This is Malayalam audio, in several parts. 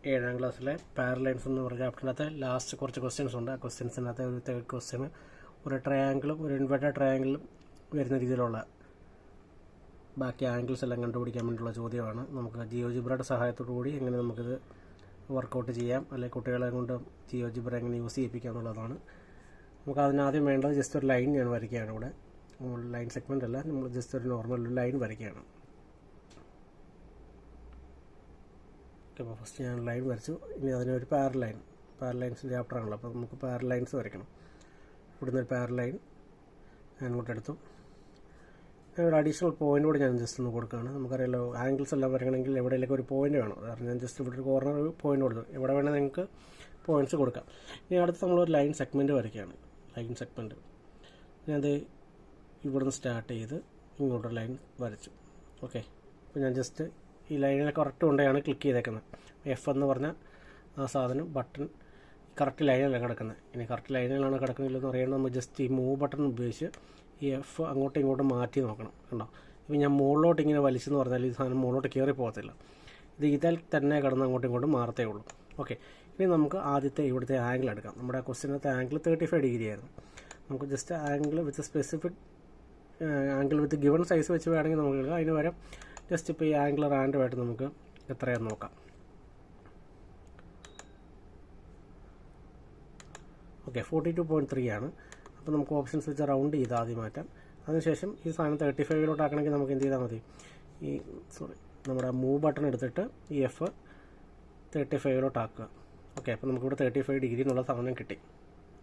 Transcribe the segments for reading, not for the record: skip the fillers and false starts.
7ാം ക്ലാസ്സിലെ പാരലൈൻസ് എന്ന് പറഞ്ഞ ചാപ്റ്ററിനകത്ത് ലാസ്റ്റ് കുറച്ച് ക്വസ്റ്റ്യൻസ് ഉണ്ട്. ആ ക്വസ്റ്റ്യൻസിനകത്ത് ഒരു തേർഡ് ക്വസ്റ്റ്യൻ ഒരു ട്രയാങ്കിളും ഒരു ഇൻവെർട്ടഡ് ട്രയാങ്കിളും വരുന്ന രീതിയിലുള്ള ബാക്കി ആംഗിൾസ് എല്ലാം കണ്ടുപിടിക്കാൻ വേണ്ടിയുള്ള ചോദ്യമാണ്. നമുക്ക് ജിയോജിബ്രയുടെ സഹായത്തോടു കൂടി എങ്ങനെ നമുക്കിത് വർക്കൗട്ട് ചെയ്യാം, അല്ലെങ്കിൽ കുട്ടികളെ കൊണ്ട് ജിയോജിബ്ര എങ്ങനെ യൂസ് ചെയ്യിപ്പിക്കാം എന്നുള്ളതാണ്. നമുക്ക് അതിനാദ്യം വേണ്ടത് ജസ്റ്റ് ഒരു ലൈൻ ഞാൻ വരയ്ക്കുകയാണ്. ഇവിടെ ലൈൻ സെഗ്മെൻ്റ് അല്ല, നമ്മൾ ജസ്റ്റ് ഒരു നോർമൽ ഒരു ലൈൻ വരയ്ക്കുകയാണ്. അപ്പോൾ ഫസ്റ്റ് ഞാൻ ലൈൻ വരച്ചു. ഇനി അതിനൊരു പാരലൈൻസിൻ്റെ ചാപ്റ്ററാണല്ലോ, അപ്പോൾ നമുക്ക് പാരലൈൻസ് വരയ്ക്കണം. ഇവിടുന്ന് ഒരു പാരലൈൻ ഞാൻ ഇങ്ങോട്ട് എടുത്തു. ഒരു അഡീഷണൽ പോയിൻ്റ് കൂടി ഞാൻ ജസ്റ്റ് ഒന്ന് കൊടുക്കുകയാണ്. നമുക്കറിയാലോ ആംഗിൾസ് എല്ലാം വരയ്ക്കണമെങ്കിൽ എവിടെയെങ്കിലും ഒരു പോയിൻ്റ് വേണം. കാരണം ഞാൻ ജസ്റ്റ് ഇവിടെ ഒരു കോർണർ ഒരു പോയിൻ്റ് കൊടുത്തു. എവിടെ വേണേൽ നിങ്ങൾക്ക് പോയിൻറ്റ്സ് കൊടുക്കാം. ഇനി അടുത്ത് നമ്മളൊരു ലൈൻ സെഗ്മെൻറ്റ് വരയ്ക്കുകയാണ്. ലൈൻ സെഗ്മെൻറ്റ് ഞാനത് ഇവിടുന്ന് സ്റ്റാർട്ട് ചെയ്ത് ഇങ്ങോട്ടൊരു ലൈൻ വരച്ചു. ഓക്കെ, അപ്പോൾ ഞാൻ ജസ്റ്റ് ഈ ലൈനിനെ കറക്റ്റ് കൊണ്ടാണ് ക്ലിക്ക് ചെയ്തേക്കുന്നത്. എഫ് എന്ന് പറഞ്ഞ ആ സാധനം ബട്ടൺ കറക്റ്റ് ലൈനിലാണ് കിടക്കുന്നത്. ഇനി കറക്റ്റ് ലൈനിലാണ് കിടക്കുന്നില്ലെന്ന് അറിയണം. നമ്മൾ ജസ്റ്റ് ഈ മൂവ് ബട്ടൺ ഉപയോഗിച്ച് ഈ എഫ് അങ്ങോട്ടും ഇങ്ങോട്ടും മാറ്റി നോക്കണം. കണ്ടോ, ഇപ്പോൾ ഞാൻ മുകളിലോട്ട് ഇങ്ങനെ വലിച്ചെന്ന് പറഞ്ഞാൽ ഈ സാധനം മുകളിലോട്ട് കയറി പോകത്തില്ല. ഇതിൽ തന്നെ കിടന്ന് അങ്ങോട്ടും ഇങ്ങോട്ടും മാറത്തേ ഉള്ളൂ. ഓക്കെ, ഇനി നമുക്ക് ആദ്യത്തെ ഇവിടുത്തെ ആംഗിൾ എടുക്കാം. നമ്മുടെ ക്വസ്റ്റ്യനകത്തെ ആംഗിൾ 35 ഡിഗ്രി ആയിരുന്നു. നമുക്ക് ജസ്റ്റ് ആംഗിൾ വിത്ത് സ്പെസിഫിക് ആംഗിൾ വിത്ത് ഗിവൺ സൈസ് വെച്ച് വേണമെങ്കിൽ നമുക്ക് എടുക്കാം. അതിന് പകരം ജസ്റ്റ് ഇപ്പോൾ ഈ ആംഗിൾ റാൻഡമായിട്ട് നമുക്ക് എത്രയാണെന്ന് നോക്കാം. ഓക്കെ, 42.3 ആണ്. അപ്പോൾ നമുക്ക് ഓപ്ഷൻസ് വെച്ച് റൗണ്ട് ചെയ്ത് ആദ്യം മാറ്റാം. അതിനുശേഷം ഈ സാധനം 35 ആക്കണമെങ്കിൽ നമുക്ക് എന്ത് ചെയ്താൽ മതി, നമ്മുടെ മൂവ് ബട്ടൺ എടുത്തിട്ട് ഈ എഫ് 35 ആക്കുക. ഓക്കെ, അപ്പോൾ നമുക്കിവിടെ 35 ഡിഗ്രി എന്നുള്ള സാധനം കിട്ടി.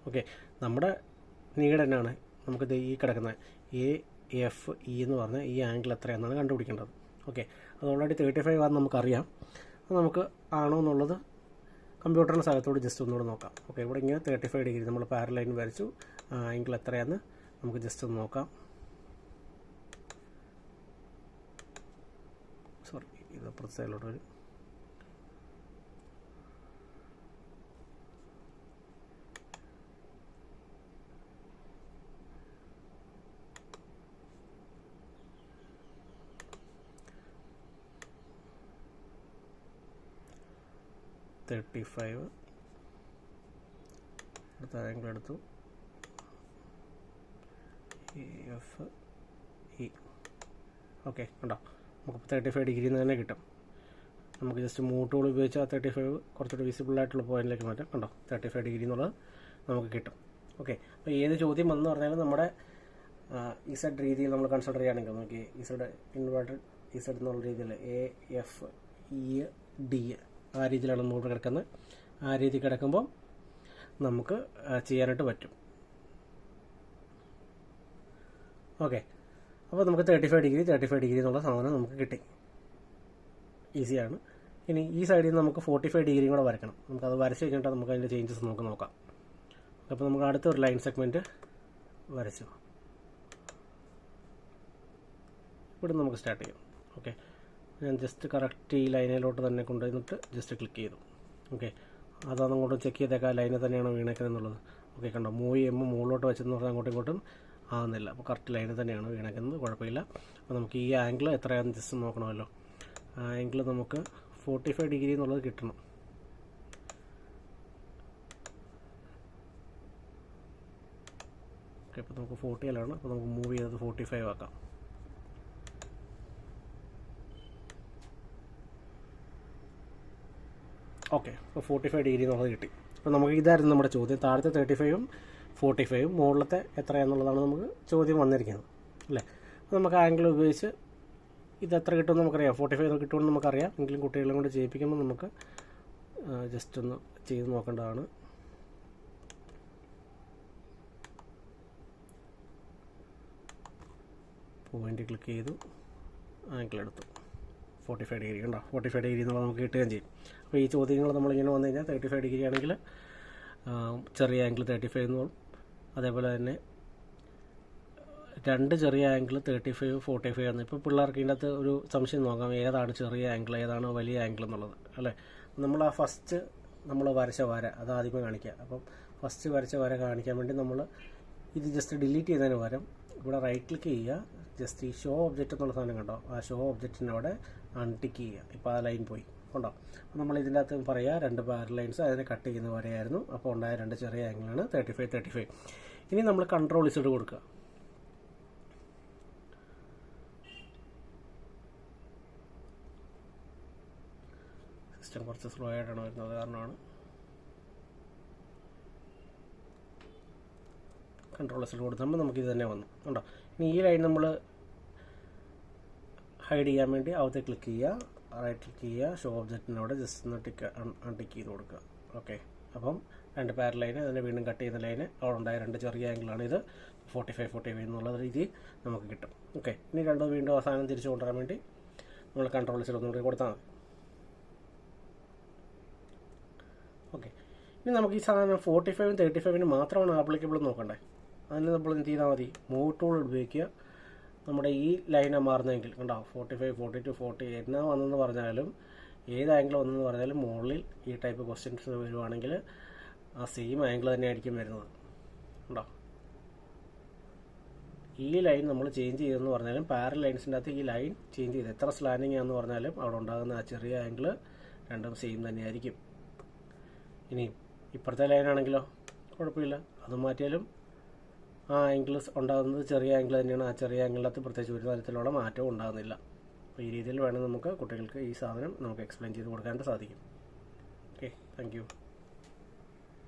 ഓക്കെ, നമ്മുടെ നീഡ് തന്നെയാണ് നമുക്കിത് ഈ കിടക്കുന്ന AFE എന്ന് പറഞ്ഞാൽ ഈ ആംഗിൾ എത്രയാണെന്നാണ് കണ്ടുപിടിക്കേണ്ടത്. ഓക്കെ, അത് ഓൾറെഡി 35 ആണെന്ന് നമുക്കറിയാം. അത് നമുക്ക് ആണോ എന്നുള്ളത് കമ്പ്യൂട്ടറിൻ്റെ സ്ഥലത്തോട് ജസ്റ്റ് ഒന്നുകൂടെ നോക്കാം. ഓക്കെ, ഇവിടെ ഇങ്ങനെ 35 ഡിഗ്രി നമ്മൾ പാരലൈൻ വരച്ചു. ആംഗിൾ എത്രയാണെന്ന് നമുക്ക് ജസ്റ്റ് ഒന്ന് നോക്കാം. സോറി, ഇത് അപ്പുറത്തെ സൈഡിലോട്ട് വരും. അടുത്ത ആംഗിൾ എടുത്തു AFE. ഓക്കെ, ഉണ്ടോ, നമുക്ക് 35 ഡിഗ്രി തന്നെ കിട്ടും. നമുക്ക് ജസ്റ്റ് മൂവ് ടൂൾ ഉപയോഗിച്ച് ആ 35 കുറച്ചുകൂടി വിസിബിളായിട്ടുള്ള പോയിന്റിലേക്ക് മാറ്റാം. കണ്ടോ, 35 ഡിഗ്രി എന്നുള്ളത് നമുക്ക് കിട്ടും. ഓക്കെ, അപ്പോൾ ഏത് ചോദ്യം വന്നു പറഞ്ഞാലും നമ്മുടെ ഇസഡ് രീതിയിൽ നമ്മൾ കൺസിഡർ ചെയ്യുകയാണെങ്കിൽ നമുക്ക് ഇസഡ് ഇൻവേർട്ടഡ് ഇസഡ് എന്നുള്ള രീതിയിൽ AFED ആ രീതിയിലാണ് നമ്മൾ കിടക്കുന്നത്. ആ രീതി കിടക്കുമ്പോൾ നമുക്ക് ചെയ്യാനായിട്ട് പറ്റും. ഓക്കെ, അപ്പോൾ നമുക്ക് 35 ഡിഗ്രി എന്നുള്ള സാധനം നമുക്ക് കിട്ടി. ഈസിയാണ്. ഇനി ഈ സൈഡിൽ നിന്ന് നമുക്ക് 45 ഡിഗ്രിയും കൂടെ വരയ്ക്കണം. നമുക്കത് വരച്ച് കഴിഞ്ഞിട്ട് നമുക്ക് അതിൻ്റെ ചേഞ്ചസ് നമുക്ക് നോക്കാം. അപ്പോൾ നമുക്ക് അടുത്ത ഒരു ലൈൻ സെഗ്മെൻറ്റ് വരച്ചു. ഇവിടെ നമുക്ക് സ്റ്റാർട്ട് ചെയ്യാം. ഓക്കെ, ഞാൻ ജസ്റ്റ് കറക്റ്റ് ഈ ലൈനിലോട്ട് തന്നെ കൊണ്ടുവന്നിട്ട് ജസ്റ്റ് ക്ലിക്ക് ചെയ്തു. ഓക്കെ, അതാണ് അങ്ങോട്ടും ചെക്ക് ചെയ്തേക്കാം ലൈനിൽ തന്നെയാണ് വീണേക്കുന്നത് എന്നുള്ളത്. ഓക്കെ, കണ്ടോ, മൂവ് ചെയ്യുമ്പോൾ മുകളിലോട്ട് വെച്ചെന്ന് പറഞ്ഞാൽ അങ്ങോട്ടും ഇങ്ങോട്ടും ആകുന്നില്ല. അപ്പോൾ കറക്റ്റ് ലൈനിൽ തന്നെയാണ് വീണേക്കുന്നത്, കുഴപ്പമില്ല. അപ്പോൾ നമുക്ക് ഈ ആംഗിൾ എത്രയാണെന്ന് ജസ്റ്റ് നോക്കണമല്ലോ. ആംഗിൾ നമുക്ക് 45 ഡിഗ്രി എന്നുള്ളത് കിട്ടണം. ഓക്കെ, അപ്പോൾ നമുക്ക് 40 അപ്പോൾ നമുക്ക് മൂവ് ചെയ്തത് 45 ആക്കാം. ഓക്കെ, അപ്പോൾ 45 ഡിഗ്രി എന്നുള്ളത് കിട്ടി. അപ്പോൾ നമുക്ക് ഇതായിരുന്നു നമ്മുടെ ചോദ്യം. താഴത്തെ 35ഉം 45ഉം മുകളിലത്തെ എത്രയാണെന്നുള്ളതാണ് നമുക്ക് ചോദ്യം വന്നിരിക്കുന്നത് അല്ലേ. അപ്പോൾ നമുക്ക് ആംഗിൾ ഉപയോഗിച്ച് ഇത് എത്ര കിട്ടുമെന്ന് നമുക്കറിയാം. 45 കിട്ടുമെന്ന് നമുക്കറിയാം. എങ്കിലും കുട്ടികളെ കൊണ്ട് ചെയ്യിപ്പിക്കുമ്പോൾ നമുക്ക് ജസ്റ്റ് ഒന്ന് ചെയ്ത് നോക്കേണ്ടതാണ്. പോയിൻ്റ് ക്ലിക്ക് ചെയ്തു, ആംഗിൾ എടുത്തു, 45 ഡിഗ്രി ഉണ്ടോ, 45 ഡിഗ്രി എന്നുള്ളത് നമുക്ക് കിട്ടുകയും ചെയ്യും. അപ്പോൾ ഈ ചോദ്യങ്ങൾ നമ്മളിങ്ങനെ വന്നു കഴിഞ്ഞാൽ 35 ഡിഗ്രി ആണെങ്കിൽ ചെറിയ ആംഗിൾ 35 എന്ന് പറയും. അതേപോലെ തന്നെ രണ്ട് ചെറിയ ആംഗിൾ 35, 45 ആണ്. ഇപ്പോൾ പിള്ളേർക്ക് ഇതിനകത്ത് ഒരു സംശയം നോക്കാം, ഏതാണ് ചെറിയ ആംഗിൾ ഏതാണ് വലിയ ആംഗിൾ എന്നുള്ളത് അല്ലേ. നമ്മൾ ആ ഫസ്റ്റ് നമ്മൾ വരച്ച വര അത് ആദ്യമേ കാണിക്കുക. അപ്പം ഫസ്റ്റ് വരച്ച വര കാണിക്കാൻ വേണ്ടി നമ്മൾ ഇത് ജസ്റ്റ് ഡിലീറ്റ് ചെയ്തതിന് പകരം ഇവിടെ റൈറ്റ് ക്ലിക്ക് ചെയ്യുക. ജസ്റ്റ് ഈ ഷോ ഒബ്ജക്റ്റ് എന്നുള്ള സാധനം കണ്ടോ, ആ ഷോ ഒബ്ജക്റ്റിൻ്റെ അവിടെ അൺടിക്ക് ചെയ്യുക. ഇപ്പോൾ ആ ലൈൻ പോയി. ഉണ്ടോ. നമ്മൾ ഇതിൻ്റെ അകത്ത് പറയുക 2 പാരലൽ ലൈൻസ് അതിനെ കട്ട് ചെയ്യുന്ന വരെയായിരുന്നു. അപ്പോൾ ഉണ്ടായ 2 ചെറിയ ആംഗിളാണ് 35. ഇനി നമ്മൾ കൺട്രോൾ Z കൊടുക്കുക. സിസ്റ്റം കുറച്ച് സ്ലോ ആയിട്ടാണ് വരുന്നത്, കാരണമാണ്. കൺട്രോൾ Z കൊടുക്കുമ്പോൾ നമുക്കിത് തന്നെ വന്നു ഉണ്ടോ. ഇനി ഈ ലൈൻ നമ്മൾ ഹൈഡ് ചെയ്യാൻ വേണ്ടി അകത്ത് ക്ലിക്ക് ചെയ്യുക, റൈറ്റ് ക്ലിക്ക് ചെയ്യുക, ഷോ ഒബ്ജക്റ്റിനോട് ജസ്റ്റ് ഒന്ന് അൺടിക്ക് ചെയ്ത് കൊടുക്കുക. ഓക്കെ, അപ്പം 2 പാരലൽ ലൈന് അതിനെ വീണ്ടും കട്ട് ചെയ്യുന്ന ലൈന് അവിടെ ഉണ്ടായ 2 ചെറിയ ആംഗിളാണ് ഇത്. 45 എന്നുള്ള രീതി നമുക്ക് കിട്ടും. ഓക്കെ, ഇനി രണ്ടും വീണ്ടും അവസാനം തിരിച്ചു കൊണ്ടുവരാൻ വേണ്ടി നമ്മൾ കൺട്രോൾ Z ഒന്നുകൂടി കൊടുത്താൽ മതി. ഓക്കെ, ഇനി നമുക്ക് ഈ സാധനം 45 35 മാത്രമാണ് ആപ്ലിക്കബിൾ നോക്കണ്ടേ. അതിന് നമ്മൾ എന്ത് ചെയ്താൽ മതി, മൂവ് ടൂൾ ഉപയോഗിക്കുക. നമ്മുടെ ഈ ലൈനാണ് മാറുന്നതെങ്കിൽ കണ്ടോ 45 42 40 എന്നാ വന്നെന്ന് പറഞ്ഞാലും ഏത് ആംഗിൾ വന്നെന്ന് പറഞ്ഞാലും മുകളിൽ ഈ ടൈപ്പ് ക്വസ്റ്റ്യൻസ് വരുവാണെങ്കിൽ ആ സെയിം ആംഗിൾ തന്നെ ആയിരിക്കും വരുന്നത് ഉണ്ടോ. ഈ ലൈൻ നമ്മൾ ചേഞ്ച് ചെയ്തെന്ന് പറഞ്ഞാലും പാരലൽ ലൈൻസിൻ്റെ അകത്ത് ഈ ലൈൻ ചേഞ്ച് ചെയ്ത് എത്ര സ്ലാനിങ് ആണെന്ന് പറഞ്ഞാലും അവിടെ ഉണ്ടാകുന്ന ആ ചെറിയ ആംഗിൾ രണ്ടും സെയിം തന്നെയായിരിക്കും. ഇനി ഇപ്പുറത്തെ ലൈനാണെങ്കിലോ കുഴപ്പമില്ല, അത് മാറ്റിയാലും ആ ആംഗിൾസ് ഉണ്ടാകുന്നത് ചെറിയ ആംഗിൾ തന്നെയാണ്. ആ ചെറിയ ആംഗിളിനകത്ത് പ്രത്യേകിച്ച് ഒരു തരത്തിലുള്ള മാറ്റവും ഉണ്ടാകുന്നില്ല. അപ്പോൾ ഈ രീതിയിൽ വേണം നമുക്ക് കുട്ടികൾക്ക് ഈ സാധനം നമുക്ക് എക്സ്പ്ലെയിൻ ചെയ്ത് കൊടുക്കാനായിട്ട് സാധിക്കും. Okay, thank you.